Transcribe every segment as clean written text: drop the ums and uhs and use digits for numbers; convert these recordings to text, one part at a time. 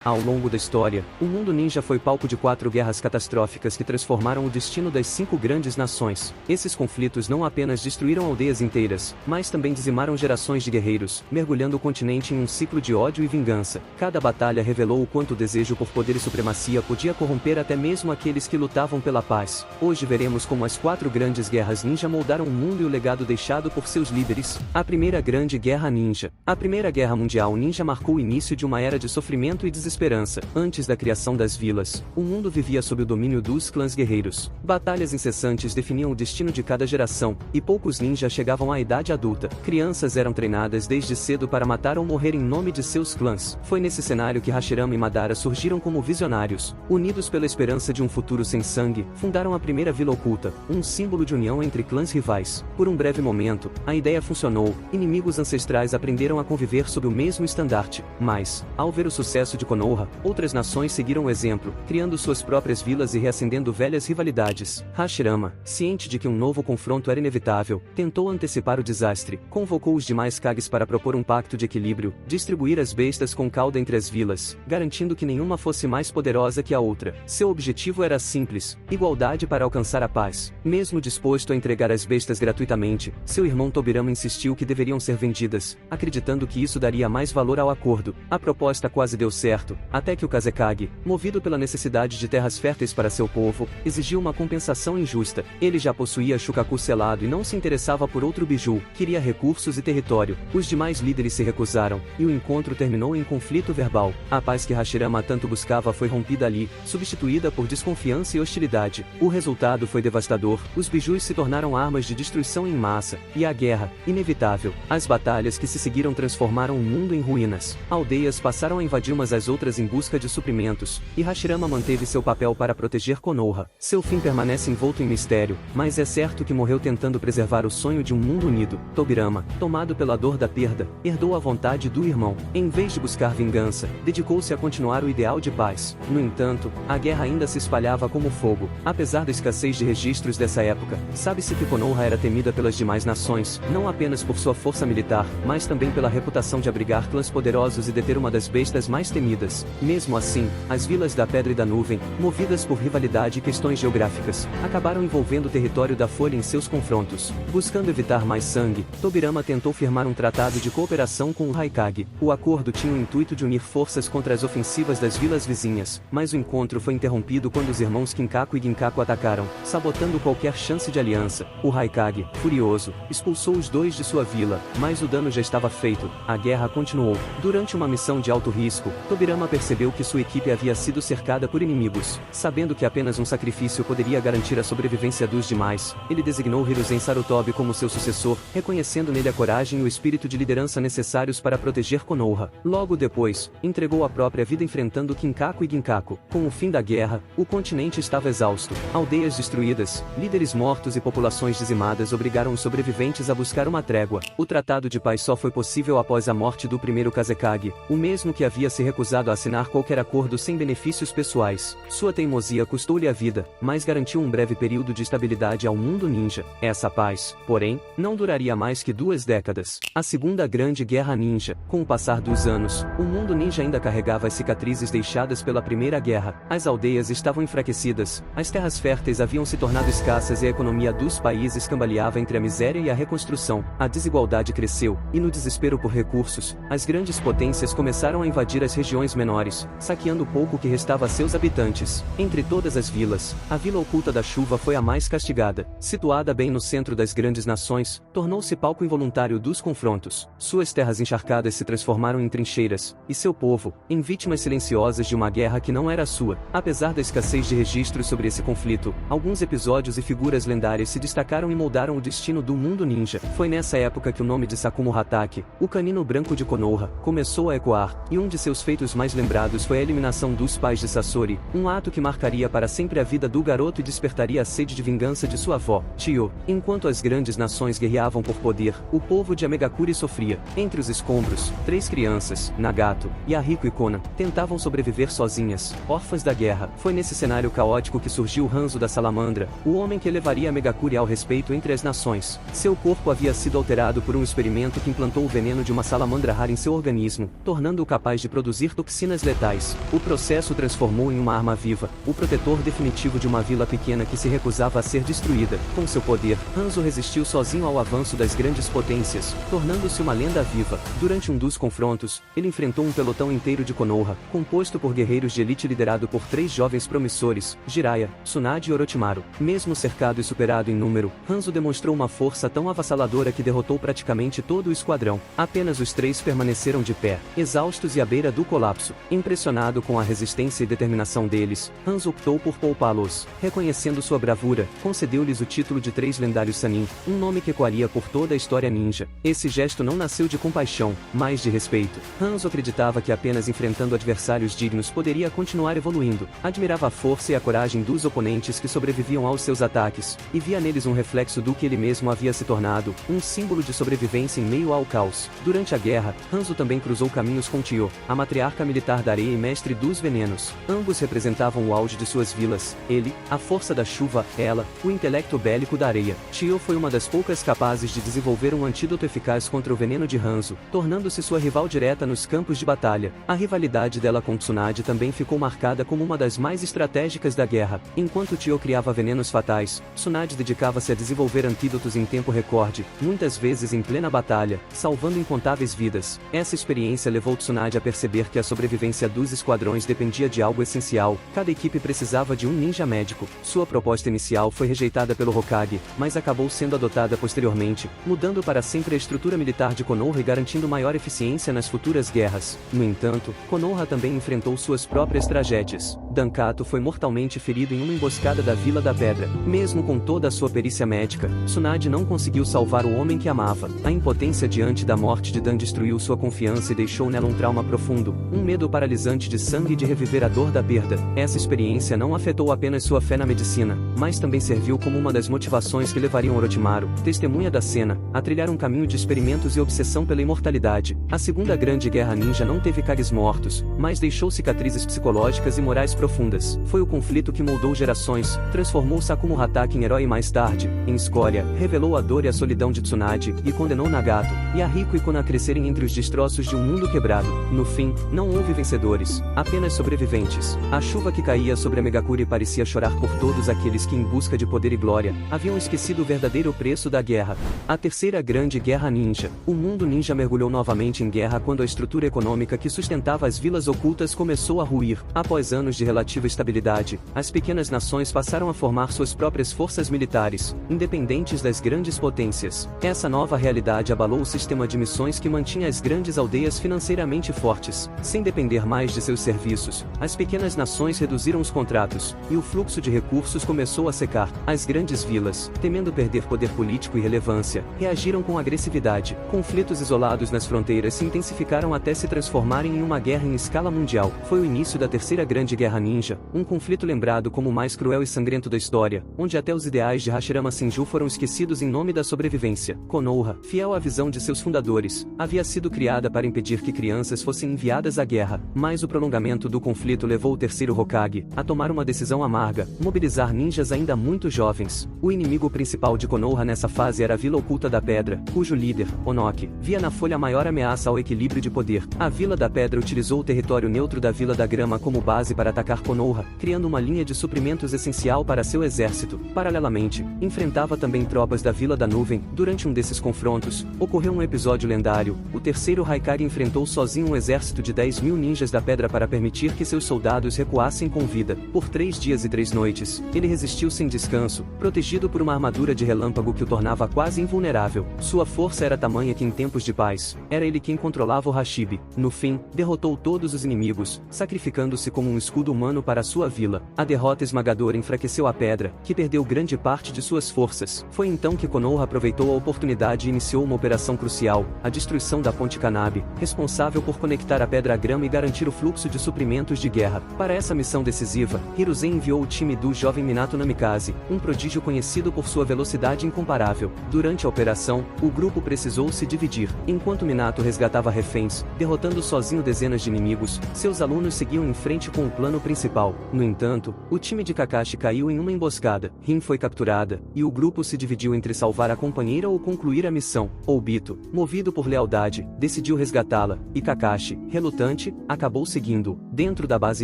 Ao longo da história, o mundo ninja foi palco de 4 guerras catastróficas que transformaram o destino das 5 grandes nações. Esses conflitos não apenas destruíram aldeias inteiras, mas também dizimaram gerações de guerreiros, mergulhando o continente em um ciclo de ódio e vingança. Cada batalha revelou o quanto o desejo por poder e supremacia podia corromper até mesmo aqueles que lutavam pela paz. Hoje veremos como as 4 grandes guerras ninja moldaram o mundo e o legado deixado por seus líderes. A Primeira Grande Guerra Ninja. A Primeira Guerra Mundial Ninja marcou o início de uma era de sofrimento e desesperança. Antes da criação das vilas, o mundo vivia sob o domínio dos clãs guerreiros. Batalhas incessantes definiam o destino de cada geração, e poucos ninjas chegavam à idade adulta. Crianças eram treinadas desde cedo para matar ou morrer em nome de seus clãs. Foi nesse cenário que Hashirama e Madara surgiram como visionários. Unidos pela esperança de um futuro sem sangue, fundaram a primeira Vila Oculta, um símbolo de união entre clãs rivais. Por um breve momento, a ideia funcionou, inimigos ancestrais aprenderam a conviver sob o mesmo estandarte. Mas, ao ver o sucesso de Konoha, outras nações seguiram o exemplo, criando suas próprias vilas e reacendendo velhas rivalidades. Hashirama, ciente de que um novo confronto era inevitável, tentou antecipar o desastre, convocou os demais Kages para propor um pacto de equilíbrio, distribuir as bestas com cauda entre as vilas, garantindo que nenhuma fosse mais poderosa que a outra. Seu objetivo era simples: igualdade para alcançar a paz. Mesmo disposto a entregar as bestas gratuitamente, seu irmão Tobirama insistiu que deveriam ser vendidas, acreditando que isso daria mais valor ao acordo. A proposta quase deu certo, até que o Kazekage, movido pela necessidade de terras férteis para seu povo, exigiu uma compensação injusta. Ele já possuía Shukaku selado e não se interessava por outro biju, queria recursos e território. Os demais líderes se recusaram, e o encontro terminou em conflito verbal. A paz que Hashirama tanto buscava foi rompida ali, substituída por desconfiança e hostilidade. O resultado foi devastador, os bijus se tornaram armas de destruição em massa, e a guerra, inevitável. As batalhas que se seguiram transformaram o mundo em ruínas. Aldeias passaram a invadir umas às outras em busca de suprimentos, e Hashirama manteve seu papel para proteger Konoha. Seu fim permanece envolto em mistério, mas é certo que morreu tentando preservar o sonho de um mundo unido. Tobirama, tomado pela dor da perda, herdou a vontade do irmão. Em vez de buscar vingança, dedicou-se a continuar o ideal de paz. No entanto, a guerra ainda se espalhava como fogo. Apesar da escassez de registros dessa época, sabe-se que Konoha era temida pelas demais nações, não apenas por sua força militar, mas também pela reputação de abrigar clãs poderosos e deter uma das bestas mais temidas. Mesmo assim, as vilas da Pedra e da Nuvem, movidas por rivalidade e questões geográficas, acabaram envolvendo o território da Folha em seus confrontos. Buscando evitar mais sangue, Tobirama tentou firmar um tratado de cooperação com o Raikage. O acordo tinha o intuito de unir forças contra as ofensivas das vilas vizinhas, mas o encontro foi interrompido quando os irmãos Kinkaku e Ginkaku atacaram, sabotando qualquer chance de aliança. O Raikage, furioso, expulsou os dois de sua vila, mas o dano já estava feito. A guerra continuou. Durante uma missão de alto risco, Tobirama percebeu que sua equipe havia sido cercada por inimigos. Sabendo que apenas um sacrifício poderia garantir a sobrevivência dos demais, ele designou Hiruzen Sarutobi como seu sucessor, reconhecendo nele a coragem e o espírito de liderança necessários para proteger Konoha. Logo depois, entregou a própria vida enfrentando Kinkaku e Ginkaku. Com o fim da guerra, o continente estava exausto. Aldeias destruídas, líderes mortos e populações dizimadas obrigaram os sobreviventes a buscar uma trégua. O tratado de paz só foi possível após a morte do primeiro Kazekage, o mesmo que havia se recusado a assinar qualquer acordo sem benefícios pessoais. Sua teimosia custou-lhe a vida, mas garantiu um breve período de estabilidade ao mundo ninja. Essa paz, porém, não duraria mais que 2 décadas. A Segunda Grande Guerra Ninja. Com o passar dos anos, o mundo ninja ainda carregava as cicatrizes deixadas pela Primeira Guerra. As aldeias estavam enfraquecidas, as terras férteis haviam se tornado escassas e a economia dos países cambaleava entre a miséria e a reconstrução. A desigualdade cresceu, e no desespero por recursos, as grandes potências começaram a invadir as regiões menores, saqueando o pouco que restava a seus habitantes. Entre todas as vilas, a Vila Oculta da Chuva foi a mais castigada. Situada bem no centro das grandes nações, tornou-se palco involuntário dos confrontos. Suas terras encharcadas se transformaram em trincheiras, e seu povo, em vítimas silenciosas de uma guerra que não era sua. Apesar da escassez de registros sobre esse conflito, alguns episódios e figuras lendárias se destacaram e moldaram o destino do mundo ninja. Foi nessa época que o nome de Sakumo Hatake, o canino branco de Konoha, começou a ecoar, e um de seus feitos mais lembrados foi a eliminação dos pais de Sasori, um ato que marcaria para sempre a vida do garoto e despertaria a sede de vingança de sua avó, Chiyo. Enquanto as grandes nações guerreavam por poder, o povo de Amegakuri sofria. Entre os escombros, 3 crianças, Nagato, Yahiko e Kona, tentavam sobreviver sozinhas, órfãs da guerra. Foi nesse cenário caótico que surgiu Hanzo da Salamandra, o homem que elevaria Amegakuri ao respeito entre as nações. Seu corpo havia sido alterado por um experimento que implantou o veneno de uma salamandra rara em seu organismo, tornando-o capaz de produzir toxinas toxinas letais. O processo transformou em uma arma viva, o protetor definitivo de uma vila pequena que se recusava a ser destruída. Com seu poder, Hanzo resistiu sozinho ao avanço das grandes potências, tornando-se uma lenda viva. Durante um dos confrontos, ele enfrentou um pelotão inteiro de Konoha, composto por guerreiros de elite liderado por 3 jovens promissores, Jiraiya, Tsunade e Orochimaru. Mesmo cercado e superado em número, Hanzo demonstrou uma força tão avassaladora que derrotou praticamente todo o esquadrão. Apenas os 3 permaneceram de pé, exaustos e à beira do colapso. Impressionado com a resistência e determinação deles, Hanzo optou por poupá-los. Reconhecendo sua bravura, concedeu-lhes o título de 3 lendários Sannin, um nome que ecoaria por toda a história ninja. Esse gesto não nasceu de compaixão, mas de respeito. Hanzo acreditava que apenas enfrentando adversários dignos poderia continuar evoluindo. Admirava a força e a coragem dos oponentes que sobreviviam aos seus ataques, e via neles um reflexo do que ele mesmo havia se tornado, um símbolo de sobrevivência em meio ao caos. Durante a guerra, Hanzo também cruzou caminhos com Tio, a matriarca militar da areia e mestre dos venenos. Ambos representavam o auge de suas vilas, ele, a força da chuva, ela, o intelecto bélico da areia. Tio foi uma das poucas capazes de desenvolver um antídoto eficaz contra o veneno de Hanzo, tornando-se sua rival direta nos campos de batalha. A rivalidade dela com Tsunade também ficou marcada como uma das mais estratégicas da guerra. Enquanto Tio criava venenos fatais, Tsunade dedicava-se a desenvolver antídotos em tempo recorde, muitas vezes em plena batalha, salvando incontáveis vidas. Essa experiência levou Tsunade a perceber que a sobrevivência dos esquadrões dependia de algo essencial: cada equipe precisava de um ninja médico. Sua proposta inicial foi rejeitada pelo Hokage, mas acabou sendo adotada posteriormente, mudando para sempre a estrutura militar de Konoha e garantindo maior eficiência nas futuras guerras. No entanto, Konoha também enfrentou suas próprias tragédias. Dankato foi mortalmente ferido em uma emboscada da Vila da Pedra. Mesmo com toda a sua perícia médica, Tsunade não conseguiu salvar o homem que amava. A impotência diante da morte de Dan destruiu sua confiança e deixou nela um trauma profundo, um medo paralisante de sangue e de reviver a dor da perda. Essa experiência não afetou apenas sua fé na medicina, mas também serviu como uma das motivações que levariam Orochimaru, testemunha da cena, a trilhar um caminho de experimentos e obsessão pela imortalidade. A Segunda Grande Guerra Ninja não teve Kages mortos, mas deixou cicatrizes psicológicas e morais profundas. Foi o conflito que moldou gerações, transformou Sakumo Hatake em herói e mais tarde, em escória, revelou a dor e a solidão de Tsunade, e condenou Nagato, Yahiko e Kon a crescerem entre os destroços de um mundo quebrado. No fim, não houve vencedores, apenas sobreviventes. A chuva que caía sobre a Megakure parecia chorar por todos aqueles que, em busca de poder e glória, haviam esquecido o verdadeiro preço da guerra. A Terceira Grande Guerra Ninja. O mundo ninja mergulhou novamente em guerra quando a estrutura econômica que sustentava as vilas ocultas começou a ruir. Após anos de relativa estabilidade, as pequenas nações passaram a formar suas próprias forças militares, independentes das grandes potências. Essa nova realidade abalou o sistema de missões que mantinha as grandes aldeias financeiramente fortes. Sem depender mais de seus serviços, as pequenas nações reduziram os contratos, e o fluxo de recursos começou a secar. As grandes vilas, temendo perder poder político e relevância, reagiram com agressividade. Conflitos isolados nas fronteiras se intensificaram até se transformarem em uma guerra em escala mundial. Foi o início da Terceira Grande Guerra Ninja, um conflito lembrado como o mais cruel e sangrento da história, onde até os ideais de Hashirama Senju foram esquecidos em nome da sobrevivência. Konoha, fiel à visão de seus fundadores, havia sido criada para impedir que crianças fossem enviadas à guerra, mas o prolongamento do conflito levou o terceiro Hokage a tomar uma decisão amarga: mobilizar ninjas ainda muito jovens. O inimigo principal de Konoha nessa fase era a Vila Oculta da Pedra, cujo líder, Onoki, via na folha a maior ameaça ao equilíbrio de poder. A Vila da Pedra utilizou o território neutro da Vila da Grama como base para atacar Konoha, criando uma linha de suprimentos essencial para seu exército. Paralelamente, enfrentava também tropas da Vila da Nuvem. Durante um desses confrontos, ocorreu um episódio lendário: o terceiro Haikage enfrentou sozinho um exército de 10.000 ninjas da Pedra para permitir que seus soldados recuassem com vida. Por 3 dias e 3 noites, ele resistiu sem descanso, protegido por uma armadura de relâmpago que o tornava quase invulnerável. Sua força era tamanha que em tempos de paz, era ele quem controlava o Hashibi. No fim, derrotou todos os inimigos, sacrificando-se como um escudo humano para sua vila. A derrota esmagadora enfraqueceu a Pedra, que perdeu grande parte de suas forças. Foi então que Konoha aproveitou a oportunidade e iniciou uma operação crucial: a destruição da Ponte Kanabe, responsável por conectar a Pedra à Grama e garantir o fluxo de suprimentos de guerra. Para essa missão decisiva, Hiruzen enviou o time do jovem Minato Namikaze, um prodígio conhecido por sua velocidade incomparável. Durante a operação, o grupo precisou se dividir. Enquanto Minato resgatava reféns, derrotando sozinho dezenas de inimigos, seus alunos seguiam em frente com o plano principal. principal. No entanto, o time de Kakashi caiu em uma emboscada, Rin foi capturada, e o grupo se dividiu entre salvar a companheira ou concluir a missão. Obito, movido por lealdade, decidiu resgatá-la, e Kakashi, relutante, acabou seguindo. Dentro da base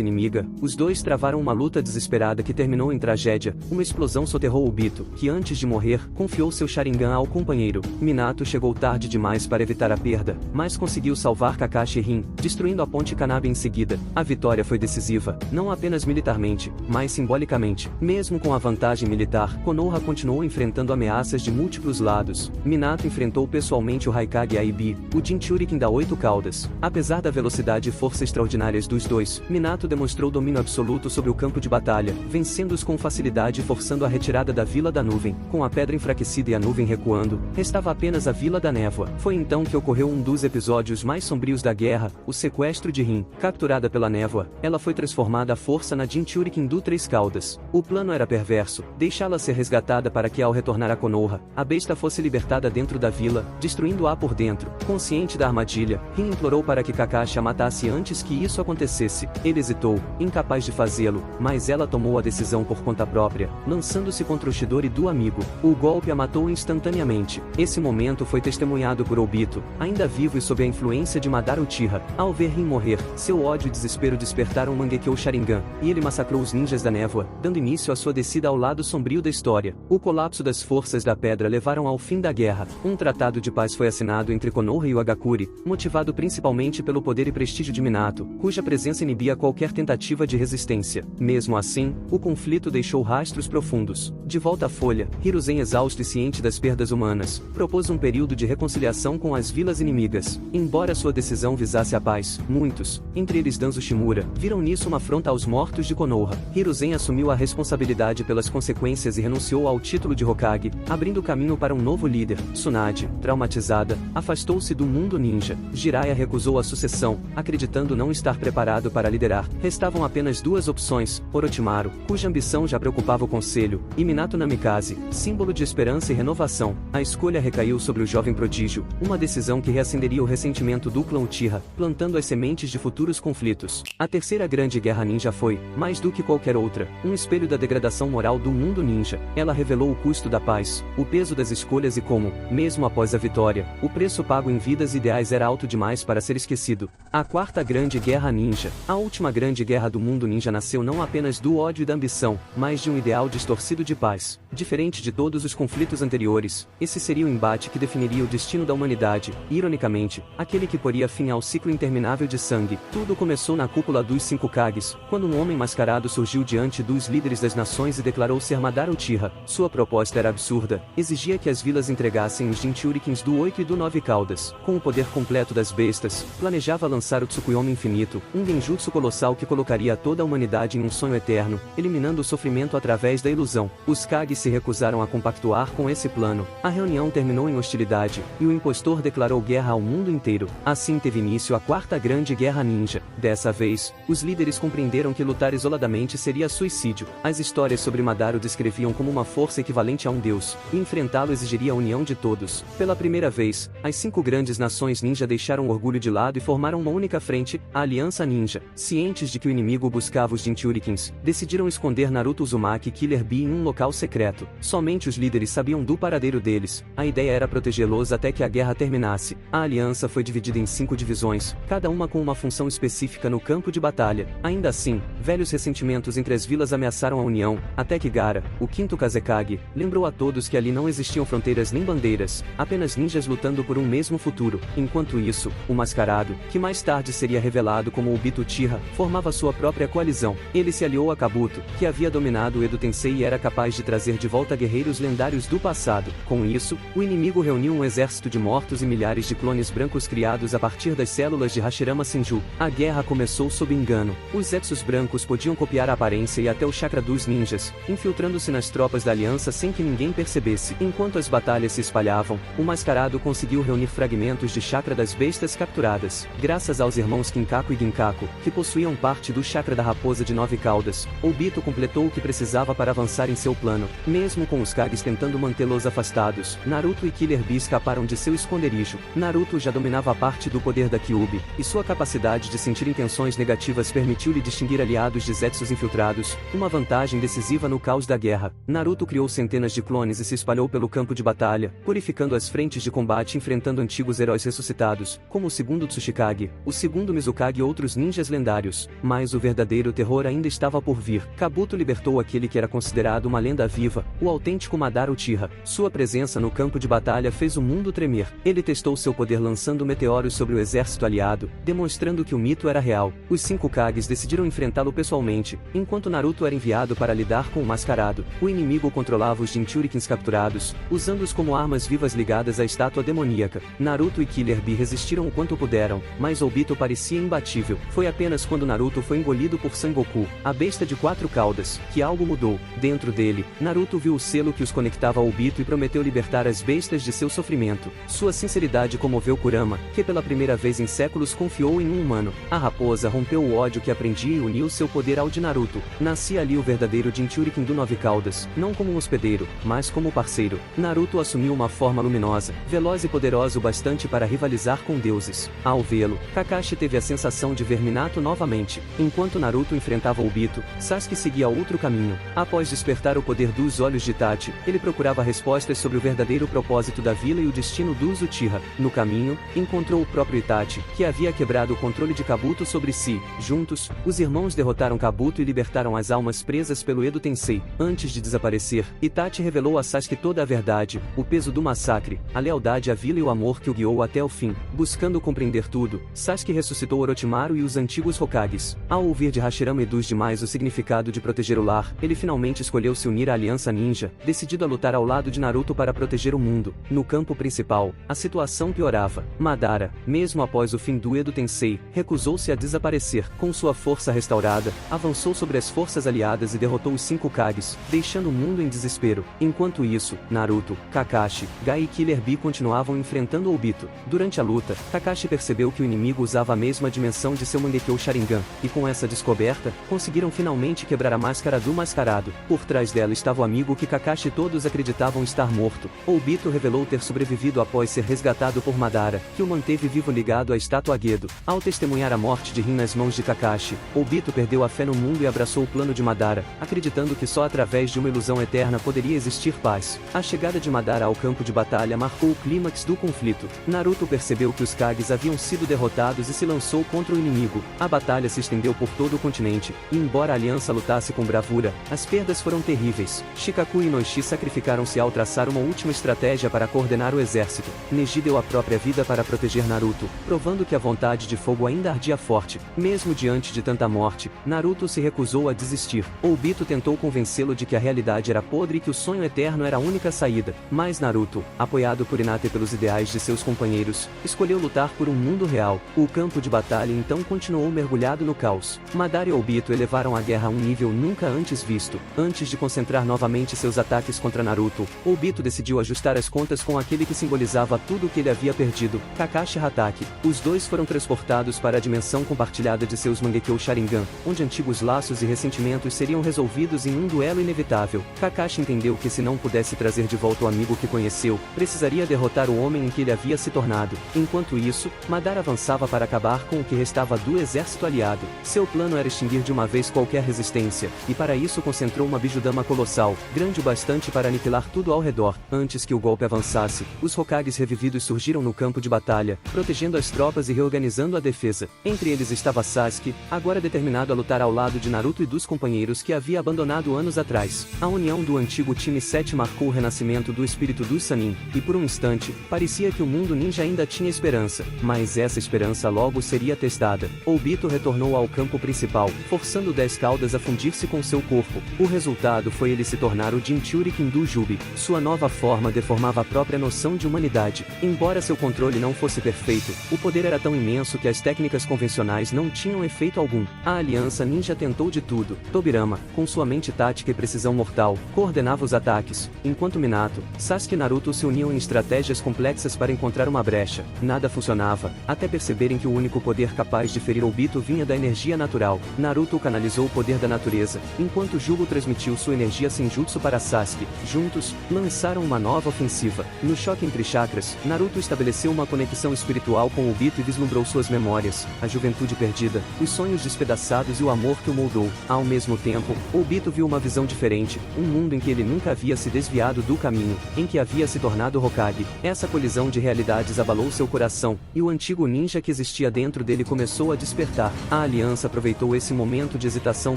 inimiga, os dois travaram uma luta desesperada que terminou em tragédia. Uma explosão soterrou Obito, que antes de morrer, confiou seu Sharingan ao companheiro. Minato chegou tarde demais para evitar a perda, mas conseguiu salvar Kakashi e Rin, destruindo a ponte Kanabe em seguida. A vitória foi decisiva, não apenas militarmente, mas simbolicamente. Mesmo com a vantagem militar, Konoha continuou enfrentando ameaças de múltiplos lados. Minato enfrentou pessoalmente o Raikage Aibi, o Jinchurikin da 8 caudas. Apesar da velocidade e força extraordinárias dos dois, Minato demonstrou domínio absoluto sobre o campo de batalha, vencendo-os com facilidade e forçando a retirada da Vila da Nuvem. Com a pedra enfraquecida e a nuvem recuando, restava apenas a Vila da Névoa. Foi então que ocorreu um dos episódios mais sombrios da guerra, o sequestro de Rin. Capturada pela névoa, ela foi transformada à força na Jinchurikin do 3 caudas. O plano era perverso, deixá-la ser resgatada para que ao retornar a Konoha, a besta fosse libertada dentro da vila, destruindo-a por dentro. Consciente da armadilha, Rin implorou para que Kakashi a matasse antes que isso acontecesse. Ele hesitou, incapaz de fazê-lo, mas ela tomou a decisão por conta própria, lançando-se contra o Chidori do amigo. O golpe a matou instantaneamente. Esse momento foi testemunhado por Obito, ainda vivo e sob a influência de Madara Uchiha. Ao ver Rin morrer, seu ódio e desespero despertaram Mangekyo Sharingan, e ele massacrou os ninjas da névoa, dando início à sua descida ao lado sombrio da história. O colapso das forças da pedra levaram ao fim da guerra. Um tratado de paz foi assinado entre Konoha e o Hagakure, motivado principalmente pelo poder e prestígio de Minato, cuja presença inibia qualquer tentativa de resistência. Mesmo assim, o conflito deixou rastros profundos. De volta à Folha, Hiruzen, exausto e ciente das perdas humanas, propôs um período de reconciliação com as vilas inimigas. Embora sua decisão visasse a paz, muitos, entre eles Danzo Shimura, viram nisso uma afronta aos mortos de Konoha. Hiruzen assumiu a responsabilidade pelas consequências e renunciou ao título de Hokage, abrindo caminho para um novo líder. Tsunade, traumatizada, afastou-se do mundo ninja. Jiraiya recusou a sucessão, acreditando não estar preparado para liderar. Restavam apenas duas opções: Orochimaru, cuja ambição já preocupava o conselho, e Minato Namikaze, símbolo de esperança e renovação. A escolha recaiu sobre o jovem prodígio, uma decisão que reacenderia o ressentimento do clã Uchiha, plantando as sementes de futuros conflitos. A terceira grande guerra ninja foi, mais do que qualquer outra, um espelho da degradação moral do mundo ninja. Ela revelou o custo da paz, o peso das escolhas e como, mesmo após a vitória, o preço pago em vidas ideais era alto demais para ser esquecido. A quarta grande guerra ninja. A última grande guerra do mundo ninja nasceu não apenas do ódio e da ambição, mas de um ideal distorcido de paz. Diferente de todos os conflitos anteriores, esse seria o embate que definiria o destino da humanidade, e, ironicamente, aquele que poria fim ao ciclo interminável de sangue. Tudo começou na cúpula dos 5 Kages, quando um homem mascarado surgiu diante dos líderes das nações e declarou ser Madara Uchiha. Sua proposta era absurda, exigia que as vilas entregassem os Jinchurikins do 8 e do 9 caudas. Com o poder completo das bestas, planejava lançar o Tsukuyomi Infinito, um genjutsu colossal que colocaria toda a humanidade em um sonho eterno, eliminando o sofrimento através da ilusão. Os Kages se recusaram a compactuar com esse plano. A reunião terminou em hostilidade, e o impostor declarou guerra ao mundo inteiro. Assim teve início a quarta grande guerra ninja. Dessa vez, os líderes compreenderam que lutar isoladamente seria suicídio. As histórias sobre Madara o descreviam como uma força equivalente a um deus, e enfrentá-lo exigiria a união de todos. Pela primeira vez, as 5 grandes nações ninja deixaram o orgulho de lado e formaram uma única frente, a Aliança Ninja. Cientes de que o inimigo buscava os Jinchurikins, decidiram esconder Naruto Uzumaki e Killer Bee em um local secreto. Somente os líderes sabiam do paradeiro deles. A ideia era protegê-los até que a guerra terminasse. A aliança foi dividida em 5 divisões, cada uma com uma função específica no campo de batalha. Ainda assim, velhos ressentimentos entre as vilas ameaçaram a união, até que Gaara, o 5º Kazekage, lembrou a todos que ali não existiam fronteiras nem bandeiras, apenas ninjas lutando por um mesmo futuro. Enquanto isso, o Mascarado, que mais tarde seria revelado como Obito Uchiha, formava sua própria coalizão. Ele se aliou a Kabuto, que havia dominado o Edo Tensei e era capaz de trazer de volta guerreiros lendários do passado. Com isso, o inimigo reuniu um exército de mortos e milhares de clones brancos criados a partir das células de Hashirama Senju. A guerra começou sob engano. Os Zetsus brancos podiam copiar a aparência e até o chakra dos ninjas, infiltrando-se nas tropas da aliança sem que ninguém percebesse. Enquanto as batalhas se espalhavam, o Mascarado conseguiu reunir fragmentos de chakra das bestas capturadas. Graças aos irmãos Kinkaku e Ginkaku, que possuíam parte do chakra da raposa de 9 caudas, Obito completou o que precisava para avançar em seu plano. Mesmo com os Kages tentando mantê-los afastados, Naruto e Killer Bee escaparam de seu esconderijo. Naruto já dominava a parte do poder da Kyuubi, e sua capacidade de sentir intenções negativas permitiu-lhe distinguir aliados de Zetsus infiltrados, uma vantagem decisiva no caos da guerra. Naruto criou centenas de clones e se espalhou pelo campo de batalha, purificando as frentes de combate enfrentando antigos heróis ressuscitados, como o segundo Tsuchikage, o segundo Mizukage e outros ninjas lendários. Mas o verdadeiro terror ainda estava por vir. Kabuto libertou aquele que era considerado uma lenda viva, o autêntico Madara Uchiha. Sua presença no campo de batalha fez o mundo tremer. Ele testou seu poder lançando meteoros sobre o exército aliado, demonstrando que o mito era real. Os 5 Kages decidiram enfrentá-lo pessoalmente, enquanto Naruto era enviado para lidar com o Mascarado. O inimigo controlava os Jinchurikins capturados, usando-os como armas vivas ligadas à estátua demoníaca. Naruto e Killer Bee resistiram o quanto puderam, mas Obito parecia imbatível. Foi apenas quando Naruto foi engolido por Sangoku, a besta de 4 caudas, que algo mudou. Dentro dele, Naruto viu o selo que os conectava a Obito e prometeu libertar as bestas de seu sofrimento. Sua sinceridade comoveu Kurama, que pela primeira vez em séculos confiou em um humano. A raposa rompeu o ódio que aprendia e uniu seu poder ao de Naruto. Nascia ali o verdadeiro Jinchurikin do 9 caudas, não como um hospedeiro, mas como parceiro. Naruto assumiu uma forma luminosa, veloz e poderosa o bastante para rivalizar com deuses. Ao vê-lo, Kakashi teve a sensação de ver Minato novamente. Enquanto Naruto enfrentava Obito, Sasuke seguia outro caminho. Após despertar o poder dos olhos de Itachi, ele procurava respostas sobre o verdadeiro propósito da vila e o destino dos Uchiha. No caminho, encontrou o próprio Itachi, que havia quebrado o controle de Kabuto sobre si. Juntos, os irmãos derrotaram Kabuto e libertaram as almas presas pelo Edo Tensei. Antes de desaparecer, Itachi revelou a Sasuke toda a verdade, o peso do massacre, a lealdade à vila e o amor que o guiou até o fim. Buscando compreender tudo, Sasuke ressuscitou Orochimaru e os antigos Hokages. Ao ouvir de Hashirama Edus demais o significado de proteger o lar, ele finalmente escolheu se unir à Aliança Ninja, decidido a lutar ao lado de Naruto para proteger o mundo. No campo principal, a situação piorava. Madara, mesmo após o fim do Edo Tensei, recusou-se a desaparecer. Com sua força restaurada, avançou sobre as forças aliadas e derrotou os 5 Kages, deixando o mundo em desespero. Enquanto isso, Naruto, Kakashi, Gai e Killer Bee continuavam enfrentando Obito. Durante a luta, Kakashi percebeu que o inimigo usava a mesma dimensão de seu Mangekyo Sharingan, e com essa descoberta, conseguiram finalmente quebrar a máscara do mascarado. Por trás dela estava o amigo que Kakashi todos acreditavam estar morto. Obito revelou ter sobrevivido após ser resgatado por Madara, que o manteve vivo ligado à estátua Gedo. Ao testemunhar a morte de Rin nas mãos de Kakashi, Obito perdeu a fé no mundo e abraçou o plano de Madara, acreditando que só através de uma ilusão eterna poderia existir paz. A chegada de Madara ao campo de batalha marcou o clímax do conflito. Naruto percebeu que os Kages haviam sido derrotados e se lançou contra o inimigo. A batalha se estendeu por todo o continente, e embora a aliança lutasse com bravura, as perdas foram terríveis. Shikaku e Inoishi sacrificaram-se ao traçar uma última estratégia para coordenar o exército. Neji deu a própria vida para proteger Naruto, provando que a vontade de fogo ainda ardia forte. Mesmo diante de tanta morte, Naruto se recusou a desistir. Obito tentou convencê-lo de que a realidade era podre e que o sonho eterno era a única saída. Mas Naruto, apoiado por Hinata e pelos ideais de seus companheiros, escolheu lutar por um mundo real. O campo de batalha então continuou mergulhado no caos. Madara e Obito elevaram a guerra a um nível nunca antes visto. Antes de concentrar novamente seus ataques contra Naruto, Obito decidiu ajustar as contas com aquele que simbolizava tudo o que ele havia perdido, Kakashi Hatake. Os dois foram transportados para a dimensão compartilhada de seus Mangekyo Sharingan, onde antigos laços e ressentimentos seriam resolvidos em um duelo inevitável. Kakashi entendeu que se não pudesse trazer de volta o amigo que conheceu, precisaria derrotar o homem em que ele havia se tornado. Enquanto isso, Madara avançava para acabar com o que restava do exército aliado. Seu plano era extinguir de uma vez qualquer resistência, e para isso concentrou uma Bijudama colossal, grande o bastante para aniquilar tudo ao redor. Antes que o golpe avançasse, os Hokages revividos surgiram no campo de batalha, protegendo as tropas e reorganizando a defesa. Entre eles estava Sasuke, agora determinado a lutar ao lado de Naruto e dos companheiros que havia abandonado anos atrás. A união do antigo time 7 marcou o renascimento do espírito dos Sannin, e por um instante, parecia que o mundo ninja ainda tinha esperança. Mas essa esperança logo seria testada. Obito retornou ao campo principal, forçando 10 caudas a fundir-se com seu corpo. O resultado foi ele se tornar o Jinchurikin do Jubi. Sua nova forma deformava a própria noção de humanidade. Embora seu controle não fosse perfeito, o poder era tão imenso que as técnicas convencionais não tinham efeito algum. A Aliança Ninja tentou de tudo. Tobirama, com sua mente tática e precisão mortal, coordenava os ataques, enquanto Minato, Sasuke e Naruto se uniam em estratégias complexas para encontrar uma brecha. Nada funcionava, até perceberem que o único poder capaz de ferir Obito vinha da energia natural. Naruto canalizou o poder da natureza, enquanto Jugo transmitiu sua energia senjutsu para Sasuke. Juntos, lançaram uma nova ofensiva. No choque entre chakras, Naruto estabeleceu uma conexão espiritual com Obito e vislumbrou suas memórias, a juventude perdida, os sonhos despedaçados e o amor que o moldou. Ao mesmo tempo, Obito viu uma visão diferente, um mundo em que ele nunca havia se desviado do caminho, em que havia se tornado Hokage. Essa colisão de realidades abalou seu coração, e o antigo ninja que existia dentro dele começou a despertar. A aliança aproveitou esse momento de hesitação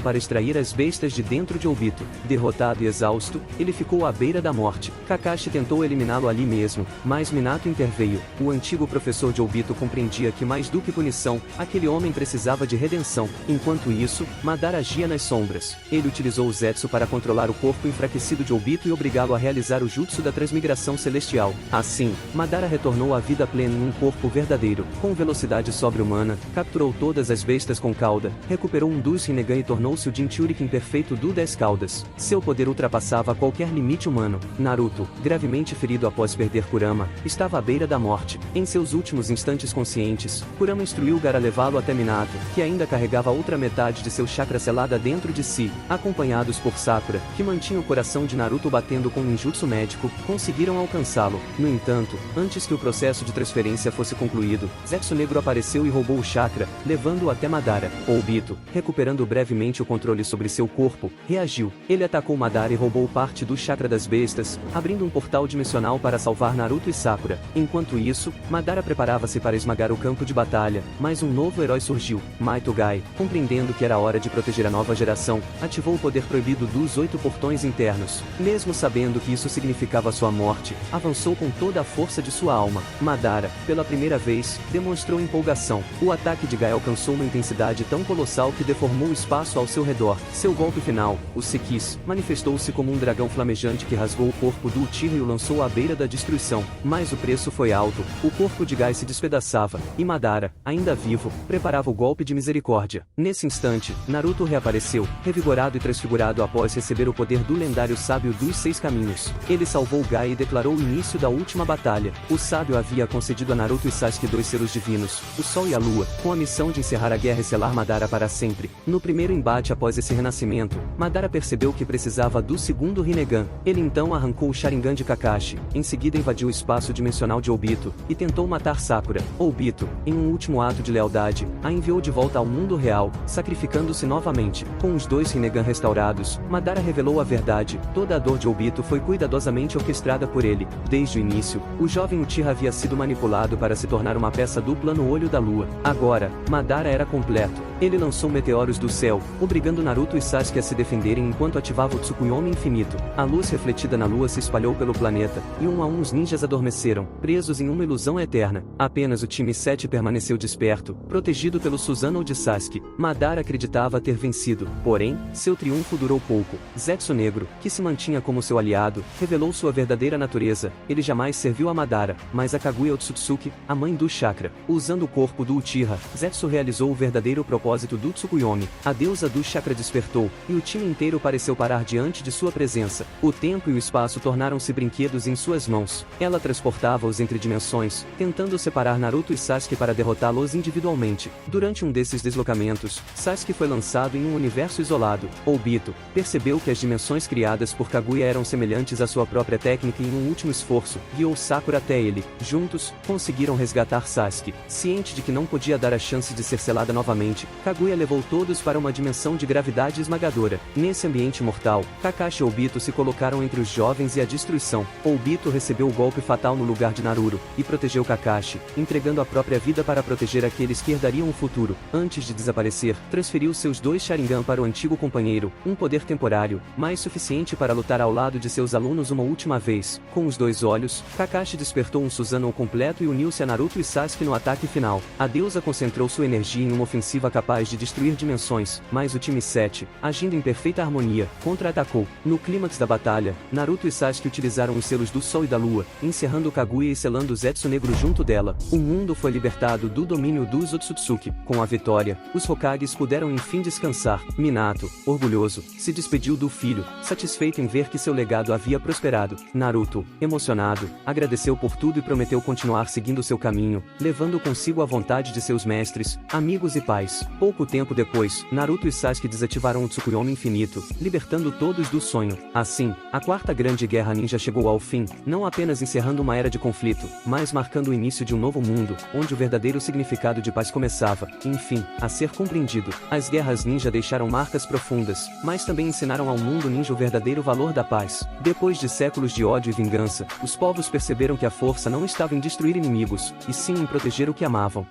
para extrair as bestas de dentro de Obito. Derrotado e exausto, ele ficou à beira da morte. Kakashi tentou eliminá-lo ali mesmo, mas Minato interveio. O antigo professor de Obito compreendia que mais do que punição, aquele homem precisava de redenção. Enquanto isso, Madara agia nas sombras. Ele utilizou o Zetsu para controlar o corpo enfraquecido de Obito e obrigá-lo a realizar o jutsu da transmigração celestial. Assim, Madara retornou à vida plena em um corpo verdadeiro. Com velocidade sobre-humana, capturou todas as bestas com cauda, recuperou um dos Rinnegan e tornou-se o Jinchurikin perfeito do 10 caudas. Seu poder ultrapassava qualquer limite humano. Naruto, gravemente ferido após perder Kurama, estava à beira da morte. Em seus últimos instantes conscientes, Kurama instruiu Gaara a levá-lo até Minato, que ainda carregava a outra metade de seu chakra selada dentro de si. Acompanhados por Sakura, que mantinha o coração de Naruto batendo com um ninjutsu médico, conseguiram alcançá-lo. No entanto, antes que o processo de transferência fosse concluído, Zetsu Negro apareceu e roubou o chakra, levando-o até Madara. Obito, recuperando brevemente o controle sobre seu corpo, reagiu. Ele atacou Madara e roubou parte do chakra das bestas, abrindo um portal dimensional para salvar Naruto e Sakura. Enquanto isso, Madara preparava-se para esmagar o campo de batalha, mas um novo herói surgiu. Maitogai, compreendendo que era hora de proteger a nova geração, ativou o poder proibido dos 8 portões internos. Mesmo sabendo que isso significava sua morte, avançou com toda a força de sua alma. Madara, pela primeira vez, demonstrou empolgação. O ataque de Gai alcançou uma intensidade tão colossal que deformou o espaço ao seu redor. Seu golpe final, o Sekis, manifestou-se como um dragão flamejante que rasgou o corpo do Uchiha e o lançou à beira da destruição. Mas o preço foi alto. O corpo de Gai se despedaçava, e Madara, ainda vivo, preparava o golpe de misericórdia. Nesse instante, Naruto reapareceu, revigorado e transfigurado após receber o poder do lendário sábio dos 6 caminhos. Ele salvou Gai e declarou o início da última batalha. O sábio havia concedido a Naruto e Sasuke 2 selos divinos, o Sol e a Lua, com a missão de encerrar a guerra e selar Madara para sempre. No primeiro embate após esse renascimento, Madara percebeu que precisava do segundo Rinnegan. Ele então arrancou o Sharingan de Kakashi, em seguida invadiu o espaço dimensional de Obito, e tentou matar Sakura. Obito, em um último ato de lealdade, a enviou de volta ao mundo real, sacrificando-se novamente. Com os 2 Rinnegan restaurados, Madara revelou a verdade. Toda a dor de Obito foi cuidadosamente orquestrada por ele. Desde o início, o jovem Uchiha havia sido manipulado para se tornar uma peça dupla no olho da lua. Agora, Madara era completo. Ele lançou meteoros do céu, obrigando Naruto e Sasuke a se defenderem enquanto ativava o Tsukuyomi infinito. A luz refletida na lua se espalhou pelo planeta, e um a um os ninjas adormeceram, presos em uma ilusão eterna. Apenas o time 7 permaneceu desperto, protegido pelo Susanoo de Sasuke. Madara acreditava ter vencido, porém, seu triunfo durou pouco. Zetsu Negro, que se mantinha como seu aliado, revelou sua verdadeira natureza. Ele jamais serviu a Madara, mas a Kaguya Otsutsuki, a mãe do chakra. Usando o corpo do Uchiha, Zetsu realizou o verdadeiro propósito do Tsukuyomi. A deusa do chakra despertou, e o time inteiro pareceu parar diante de sua presença. O tempo e o espaço tornaram-se brinquedos em suas mãos. Ela transportava-os entre dimensões, tentando separar Naruto e Sasuke para derrotá-los individualmente. Durante um desses deslocamentos, Sasuke foi lançado em um universo isolado. Obito percebeu que as dimensões criadas por Kaguya eram semelhantes à sua própria técnica e em um último esforço, guiou Sakura até ele. Juntos, conseguiram resgatar Sasuke. Ciente de que não podia dar a chance de ser selada novamente, Kaguya levou todos para uma dimensão de gravidade esmagadora. Nesse ambiente mortal, Kakashi e Obito se colocaram entre os jovens e a destruição. Obito recebeu o golpe fatal no lugar de Naruto, e protegeu Kakashi, entregando a própria vida para proteger aqueles que herdariam o futuro. Antes de desaparecer, transferiu seus 2 Sharingan para o antigo companheiro, um poder temporário, mas suficiente para lutar ao lado de seus alunos uma última vez. Com os 2 olhos, Kakashi despertou um Susanoo completo e uniu-se a Naruto e Sasuke no ataque final. A deusa concentrou sua energia em uma ofensiva capaz de destruir dimensões, mas o time 7, agindo em perfeita harmonia, contra-atacou. No clímax da batalha, Naruto e Sasuke utilizaram os selos do Sol e da Lua, encerrando Kaguya e selando o Zetsu Negro junto dela. O mundo foi libertado do domínio dos Otsutsuki. Com a vitória, os Hokages puderam enfim descansar. Minato, orgulhoso, se despediu do filho, satisfeito em ver que seu legado havia prosperado. Naruto, emocionado, agradeceu por tudo e prometeu continuar seguindo seu caminho, levando consigo a vontade de seus mestres, amigos e pais. Pouco tempo depois, Naruto e Sasuke desativaram o Tsukuyomi infinito, libertando todos do sonho. Assim, a quarta grande guerra ninja chegou ao fim, não apenas encerrando uma era de conflito, mas marcando o início de um novo mundo, onde o verdadeiro significado de paz começava, enfim, a ser compreendido. As guerras ninja deixaram marcas profundas, mas também ensinaram ao mundo ninja o verdadeiro valor da paz. Depois de séculos de ódio e vingança, os povos perceberam que a força não estava em destruir inimigos, e sim em proteger o que amavam.